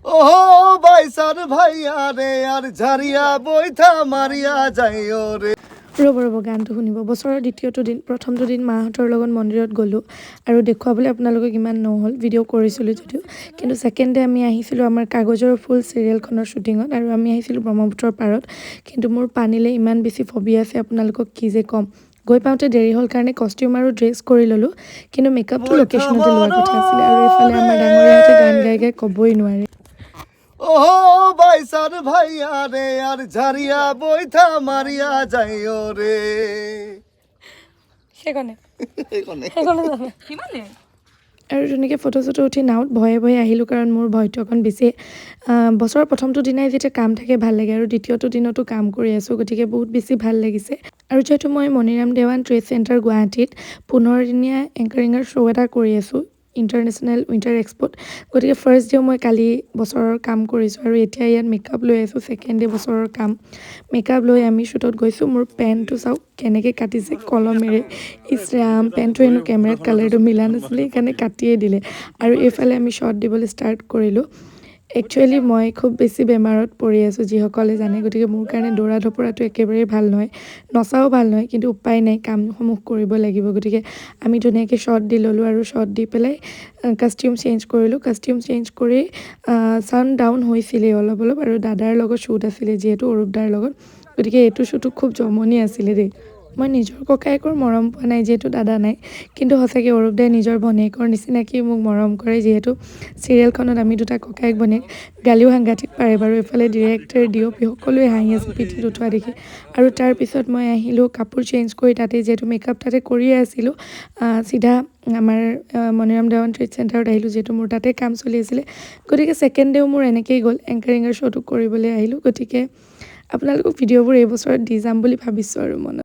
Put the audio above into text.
ওহো বাইসাৰ ভাইয়া ৰে আৰ ঝাৰিয়া বৈঠা মাৰিয়া যায়ও ৰে। ৰ'ব গানটো শুনিব। বছৰৰ প্ৰথমটো দিন মাহঁতৰ লগত মন্দিৰত গ'লোঁ আৰু দেখুৱাবলৈ আপোনালোকক ইমান নহ'ল, ভিডিঅ' কৰিছিলোঁ যদিও। কিন্তু ছেকেণ্ড ডে আমি আহিছিলোঁ আমাৰ কাগজৰ ফুল চিৰিয়েলখনৰ শ্বুটিঙত আৰু আমি আহিছিলোঁ ব্ৰহ্মপুত্ৰৰ পাৰত। কিন্তু মোৰ পানীলৈ ইমান বেছি ফবিয়া আছে আপোনালোকক কি যে ক'ম। গৈ পাওঁতে দেৰি হ'ল কাৰণে কষ্টিউম আৰু ড্ৰেছ কৰি ল'লোঁ, কিন্তু মেকআপটো লোকেশ্যনতে লোৱাৰ কথা আছিলে। আৰু এইফালে আমাৰ ডাঙৰীয়াহঁতে গান গাই ক'বই নোৱাৰে। ওহো বাইসাৰ ভাইয়া ৰে আৰ ঝাৰিয়া বৈঠা মাৰিয়া যায়ও ৰে। আৰু তেনেকৈ ফটো চটো উঠি নাওত ভয়ে আহিলোঁ, কাৰণ মোৰ ভয়টো অকণ বেছি। বছৰৰ প্ৰথমটো দিনাই যেতিয়া কাম থাকে ভাল লাগে, আৰু দ্বিতীয়টো দিনতো কাম কৰি আছোঁ, গতিকে বহুত বেছি ভাল লাগিছে। আৰু যিহেতু মই মণিৰাম দেৱান ট্ৰেড চেণ্টাৰ গুৱাহাটীত 15 দিনীয়া এংকাৰিঙৰ শ্ব' এটা কৰি আছোঁ, ইণ্টাৰনেশ্যনেল উইণ্টাৰ এক্সপ'ত, গতিকে ফাৰ্ষ্ট ডে মই কালি বছৰৰ কাম কৰিছোঁ আৰু এতিয়া ইয়াত মেকআপ লৈ আছোঁ। ছেকেণ্ড ডে বছৰৰ কাম মেকআপ লৈ আমি শ্বুটত গৈছোঁ। মোৰ পেণ্টটো চাওক কেনেকৈ কাটিছে কলমেৰে। ইছ ৰাম, পেণ্টটো হেনো কেমেৰাত কালাৰটো মিলা নাছিলে, সেইকাৰণে কাটিয়ে দিলে। আৰু এইফালে আমি শ্বট দিবলৈ ষ্টাৰ্ট কৰিলোঁ। একচুৱেলি মই খুব বেছি বেমাৰত পৰি আছোঁ, যিসকলে জানে, গতিকে মোৰ কাৰণে দৌৰা ধপৰাটো একেবাৰেই ভাল নহয়, নচাও ভাল নহয়, কিন্তু উপায় নাই, কামসমূহ কৰিব লাগিব। গতিকে আমি ধুনীয়াকৈ শ্বট দি ল'লোঁ আৰু শ্বট দি পেলাই কাষ্টিউম চেঞ্জ কৰিলোঁ। কাষ্টিউম চেঞ্জ কৰি ছান ডাউন হৈছিলেই অলপ আৰু দাদাৰ লগত শ্বুট আছিলে, যিহেতু অৰূপদাৰ লগত, গতিকে এইটো শ্বুটো খুব জমনি আছিলে দেই। মই নিজৰ ককায়েকৰ মৰম পোৱা নাই, যিহেতু দাদা নাই, কিন্তু সঁচাকৈ অৰূপদাই নিজৰ ভনীয়েকৰ নিচিনাকৈ মোক মৰম কৰে, যিহেতু চিৰিয়েলখনত আমি দুটা ককায়েক ভনীয়েক। গালিও সাংঘাতিক পাৰে বাৰু। এইফালে ডিৰেক্টৰ DOP সকলোৱে হাঁহি আছে পিঠিত উঠোৱা দেখি। আৰু তাৰপিছত মই আহিলোঁ কাপোৰ চেঞ্জ কৰি, তাতে যিহেতু মেকআপ তাতে কৰিয়ে আছিলোঁ, চিধা আমাৰ মণিৰাম দেৱান ট্ৰেড চেণ্টাৰত আহিলোঁ, যিহেতু মোৰ তাতে কাম চলি আছিলে। গতিকে ছেকেণ্ড ডেও মোৰ এনেকৈয়ে গ'ল, এংকাৰিঙৰ শ্ব'টো কৰিবলৈ আহিলোঁ। গতিকে আপোনালোকক ভিডিঅ'বোৰ এই বছৰত দি যাম বুলি ভাবিছোঁ আৰু মনত।